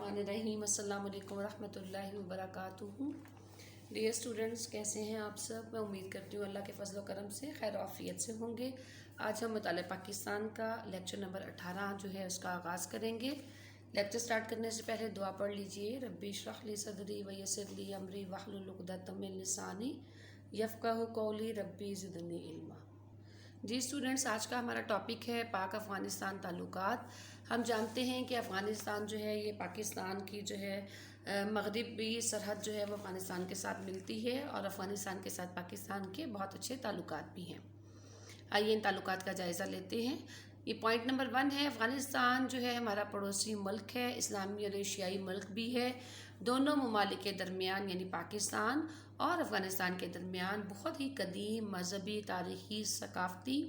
बिस्मिल्लाहिर्रहमानिर्रहीम। अस्सलाम वालेकुम रहमतुल्लाहि व बरकातुहू। डियर स्टूडेंट्स, कैसे हैं आप सब? मैं उम्मीद करती हूँ अल्लाह के फजल करम से खैर आफियत से होंगे। आज हम मुताले पाकिस्तान का लेक्चर नंबर 18 जो है उसका आगाज़ करेंगे। लेक्चर स्टार्ट करने से पहले दुआ पढ़ लीजिए। रब्बी इश्रह ली सदरी व यस्सिर ली अमरी वहलुल उक़दतम मिन लिसानी यफ़क़हू क़ौली रब्बी ज़िदनी इल्मा। जी स्टूडेंट्स, आज का हमारा टॉपिक है पाक अफ़गानिस्तान ताल्लुकात। हम जानते हैं कि अफ़गानिस्तान जो है ये पाकिस्तान की जो है मगरिबी सरहद जो है वो अफ़गानिस्तान के साथ मिलती है और अफ़गानिस्तान के साथ पाकिस्तान के बहुत अच्छे ताल्लुकात भी हैं। आइए इन ताल्लुकात का जायज़ा लेते हैं। ये पॉइंट नंबर 1 है, अफ़गानिस्तान जो है हमारा पड़ोसी मुल्क है, इस्लामी और एशियाई मुल्क भी है। दोनों ममालिक के दरमियान यानी पाकिस्तान और अफ़गानिस्तान के दरमियान बहुत ही कदीम मजहबी, तारीख़ी, सकाफ़ती,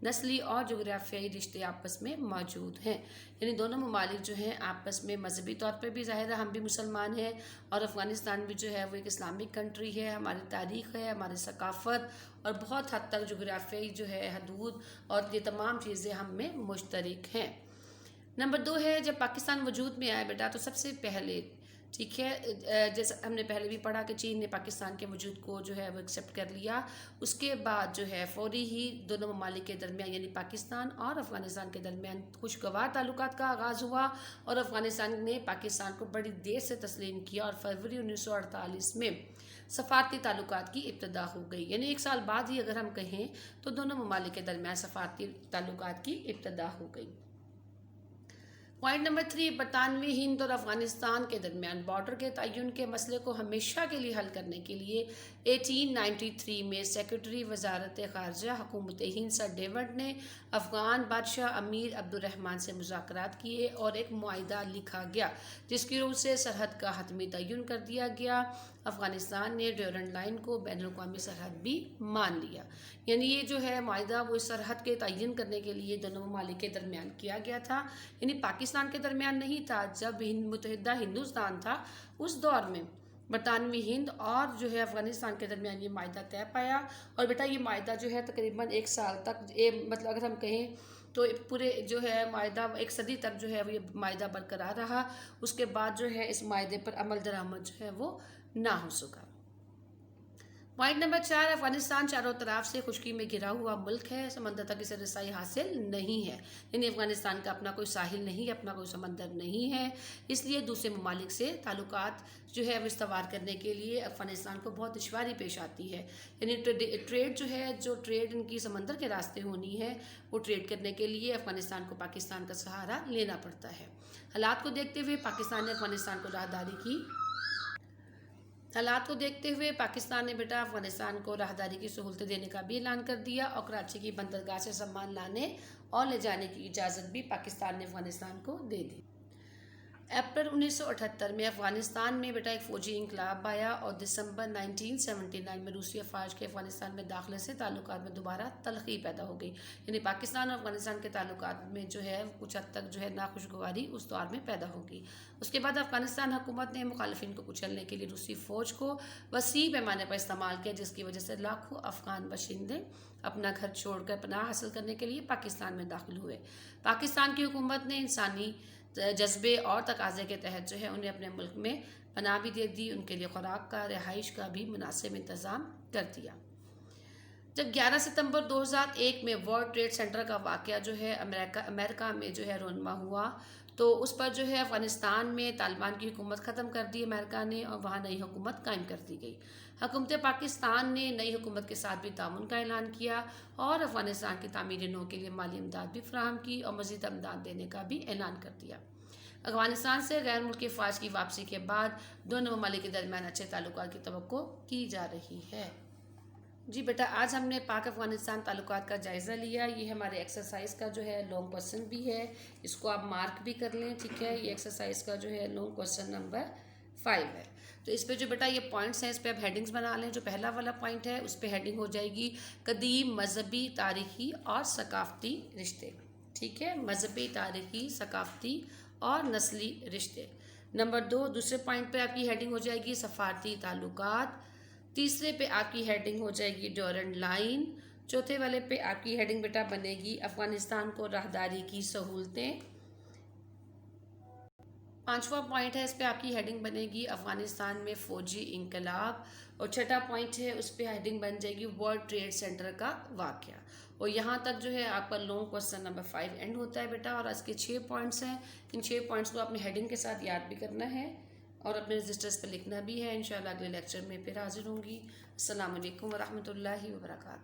नस्ली और जोग्राफियाई रिश्ते आपस में मौजूद हैं। यानी दोनों ममालिक जो हैं आपस में मजहबी तौर पर भी ज़ाहिर है हम भी मुसलमान हैं और अफ़गानिस्तान भी जो है वो एक इस्लामिक कंट्री है। हमारी तारीख़ है, हमारी सकाफ़त और बहुत हद तक जोग्राफियाई जो है हदूद और ये तमाम चीज़ें हम में मुश्तरक हैं। नंबर 2 है, जब पाकिस्तान वजूद में आया बेटा तो सबसे पहले, ठीक है, जैसे हमने पहले भी पढ़ा कि चीन ने पाकिस्तान के वजूद को जो है वो एक्सेप्ट कर लिया। उसके बाद जो है फ़ौरी ही दोनों ममालिक के दरमियान यानी पाकिस्तान और अफ़गानिस्तान के दरमियान खुशगवार ताल्लुकात का आगाज़ हुआ और अफ़गानिस्तान ने पाकिस्तान को बड़ी देर से तस्लीम किया और फरवरी 1948 में सफारती ताल्लुकात की इब्तदा हो गई। यानी 1 साल बाद ही अगर हम कहें तो दोनों ममालिक के दरमियान सफारती ताल्लुकात की इब्तदा हो गई। पॉइंट नंबर 3, बरतानवी हिंद और अफ़गानिस्तान के दरमियान बॉर्डर के तयन के मसले को हमेशा के लिए हल करने के लिए 1893 में सेक्रेटरी वजारत ख़ारजा हुकूमत हिंद सर डेविड ने अफ़गान बादशाह अमीर अब्दुर्रहमान से मुज़ाकरात किए और एक मुआहिदा लिखा गया जिसकी रूह से सरहद का हतमी तयन कर दिया गया। अफ़गानिस्तान ने ड्यूरेंट लाइन को बैनुल-अक़वामी सरहद भी मान लिया। यानी ये जो है मुआहिदा वो इस सरहद के तयन करने के लिए दोनों ममालिक के दरमियान किया गया था। यानी पाकिस्तान के दरमियान नहीं था। जब मुत्तहिदा हिंदुस्तान था उस दौर में बरतानवी हिंद और जो है अफ़गानिस्तान के दरमियान ये माहिदा तय पाया और बेटा ये माहिदा जो है तकरीबन 1 साल तक मतलब अगर हम कहें तो पूरे जो है माहिदा 1 सदी तक जो है वो ये माहिदा बरकरार रहा। उसके बाद जो है इस माहिदे पर अमल दरामद जो है वो ना हो सका। पॉइंट नंबर 4, अफ़गानिस्तान चारों तरफ से खुश्की में घिरा हुआ मुल्क है, समंदर तक इसे रसाई हासिल नहीं है। यानी अफ़गानिस्तान का अपना कोई साहिल नहीं है, अपना कोई समंदर नहीं है, इसलिए दूसरे ममालिक से ताल्लुकात जो है वो इस्तवार करने के लिए अफ़गानिस्तान को बहुत दुश्वारी पेश आती है। यानी ट्रेड जो है, जो ट्रेड इनकी समंदर के रास्ते होनी है, वो ट्रेड करने के लिए अफ़गानिस्तान को पाकिस्तान का सहारा लेना पड़ता है। हालात को देखते हुए पाकिस्तान ने अफ़गानिस्तान को राहदारी की हालात को देखते हुए पाकिस्तान ने बेटा अफ़गानिस्तान को राहदारी की सहूलतें देने का भी ऐलान कर दिया और कराची की बंदरगाह से सामान लाने और ले जाने की इजाज़त भी पाकिस्तान ने अफ़गानिस्तान को दे दी। अप्रैल 1978 में अफ़गानिस्तान में बेटा एक फ़ौजी इंकलाब आया और दिसंबर 1979 में रूसी अफवाज के अफ़गानिस्तान में दाखिले से ताल्लुकात में दोबारा तलख़ी पैदा हो गई। यानी पाकिस्तान और अफ़गानिस्तान के ताल्लुकात में जो है कुछ हद तक जो है नाखुशगवारी उस दौर में पैदा होगी। उसके बाद अफ़गानिस्तान हुकूमत ने मुखालिफिन को कुचलने के लिए रूसी फ़ौज को वसी पैमाने पर इस्तेमाल किया जिसकी वजह से लाखों अफ़गान बाशिंदे अपना घर छोड़कर पनाह हासिल करने के लिए पाकिस्तान में दाखिल हुए। पाकिस्तान की हुकूमत ने इंसानी जज्बे और तकाजे के तहत जो है उन्हें अपने मुल्क में पनाह भी दे दी, उनके लिए खुराक का, रिहाइश का भी मुनासिब इंतज़ाम कर दिया। जब 11 सितंबर 2001 में वर्ल्ड ट्रेड सेंटर का वाक़या जो है अमेरिका में जो है रोनमा हुआ तो उस पर जो है अफ़गानिस्तान में तालिबान की हुकूमत ख़त्म कर दी अमेरिका ने और वहाँ नई हुकूमत कायम कर दी गई। हुकूमत पाकिस्तान ने नई हुकूमत के साथ भी तामुन का ऐलान किया और अफ़गानिस्तान की तामीरी नौ के लिए माली इमदाद भी फराहम की और मज़ीद इमदाद देने का भी ऐलान कर दिया। अफ़गानिस्तान से गैर मुल्की फ़ौज की वापसी के बाद दोनों ममालिक के दरमियान अच्छे ताल्लुकात की तवक्को की जा रही है। जी बेटा, आज हमने पाक अफ़गानिस्तान ताल्लुकात का जायज़ा लिया। ये हमारे एक्सरसाइज का जो है लॉन्ग क्वेश्चन भी है, इसको आप मार्क भी कर लें, ठीक है। ये एक्सरसाइज का जो है लॉन्ग क्वेश्चन नंबर 5 है। तो इस पे जो बेटा ये पॉइंट्स हैं इस पे आप हेडिंग्स बना लें। जो पहला वाला पॉइंट है उस पे हेडिंग हो जाएगी कदीम मजहबी, तारीख़ी और सकाफ़ती रिश्ते, ठीक है। मजहबी, तारीख़ी, सकाफ़ती और नस्ली रिश्ते। नंबर 2 दूसरे पॉइंट पे आपकी हेडिंग हो जाएगी सफारती ताल्लुकात। तीसरे पे आपकी हेडिंग हो जाएगी ड्यूरेंट लाइन। चौथे वाले पे आपकी हेडिंग बेटा बनेगी अफ़गानिस्तान को राहदारी की सहूलतें। 5वां पॉइंट है, इस पे आपकी हेडिंग बनेगी अफ़गानिस्तान में फ़ौजी इंकलाब, और 6वां पॉइंट है उस पे हेडिंग बन जाएगी वर्ल्ड ट्रेड सेंटर का वाक़या। और यहाँ तक जो है आपका लॉन्ग क्वेश्चन नंबर 5 एंड होता है बेटा। और इसके 6 पॉइंट्स हैं, इन 6 पॉइंट्स को अपनी हेडिंग के साथ याद भी करना है और अपने रजिस्टर्स पे लिखना भी है। इंशाल्लाह अगले लेक्चर में फिर हाजिर होंगी। अस्सलाम वालेकुम व रहमतुल्लाहि व बरकातहू।